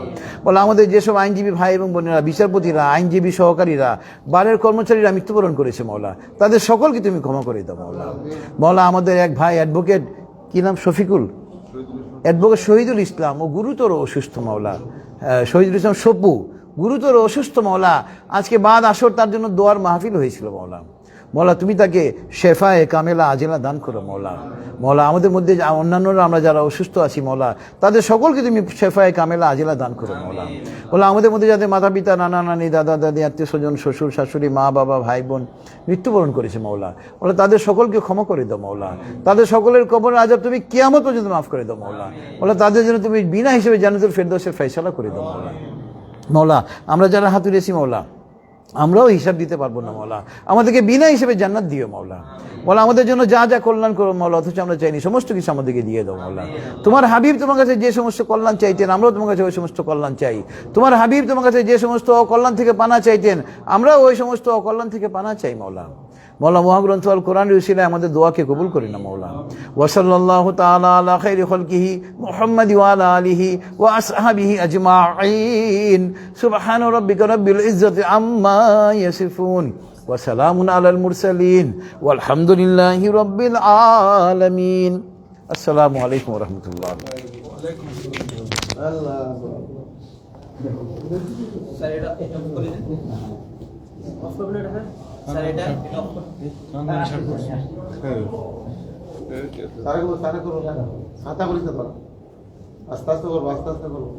বলা আমাদের যেসব আইনজীবী ভাই এবং বোনেরা, বিচারপতিরা, আইনজীবী সহকারীরা, বারের কর্মচারীরা মৃত্যুবরণ করেছে মাওলা, তাদের সকলকে তুমি ক্ষমা করে দাও মাওলা। বলা আমাদের এক ভাই অ্যাডভোকেট, কি নাম, অ্যাডভোকেট শহীদুল ইসলাম, ও গুরুতর অসুস্থ মাওলা। শহীদুল ইসলাম সপু গুরুতর অসুস্থ মাওলা। আজকে বাদ আসর তার জন্য দোয়ার মাহফিল হয়েছিল মাওলা। মৌলা তুমি তাকে শেফায়ে কামেলা আজিলা দান করো মৌলা। মৌলা আমাদের মধ্যে অন্যান্যরা আমরা যারা অসুস্থ আছি মৌলা, তাদের সকলকে তুমি শেফায়ে কামেলা আজিলা দান করো মৌলা। মৌলা আমাদের মধ্যে যাদের মাতা পিতা, নানা নানি, দাদা দাদি, আত্মীয় স্বজন, শ্বশুর শাশুড়ি, মা বাবা, ভাই বোন মৃত্যুবরণ করেছে মৌলা, মৌলা তাদের সকলকে ক্ষমা করে দাও মৌলা। তাদের সকলের কবরের আযাব তুমি কিয়ামত পর্যন্ত মাফ করে দাও মৌলা। মৌলা তাদের জন্য তুমি বিনা হিসেবে জান্নাতুল ফেরদাউসের ফয়সালা করে দাও মৌলা। মৌলা আমরা যারা হাত তুলেছি মৌলা, আমরাও হিসাব দিতে পারবো না মৌলা, আমাদেরকে বিনা হিসেবে জান্নাত দিও মৌলা। মৌলা আমাদের জন্য যা যা কল্যাণ করো মৌলা, অথচ আমরা চাইনি, সমস্ত কিছু আমাদেরকে দিয়ে দাও মৌলা। তোমার হাবিব তোমার কাছে যে সমস্ত কল্যাণ চাইতেন, আমরাও তোমার কাছে ওই সমস্ত কল্যাণ চাই। তোমার হাবিব তোমার কাছে যে সমস্ত অকল্যাণ থেকে পানা চাইতেন, আমরাও ওই সমস্ত অকল্যাণ থেকে পানা চাই মৌলা। মৌলা মহাগ্রন্থ আল কোরআনের উসিলায় আমাদের দোয়াকে কবুল করি না মৌলা। ওয়া সাল্লাল্লাহু তাআলা আলা খাইরি খালকিহি মুহাম্মাদি ওয়া আলা আলিহি ওয়া আসহাবিহি আজমাইন। সুবহানা রাব্বিকা রাব্বিল ইজ্জাতি আম্মা ইয়াসিফুন ওয়া সালামুন আলাল মুরসালিন ওয়ালহামদুলিল্লাহি রাব্বিল আলামিন। আসসালামু আলাইকুম ওয়া রাহমাতুল্লাহ। আস্তে আস্তে করবো, আস্তে আস্তে করবো।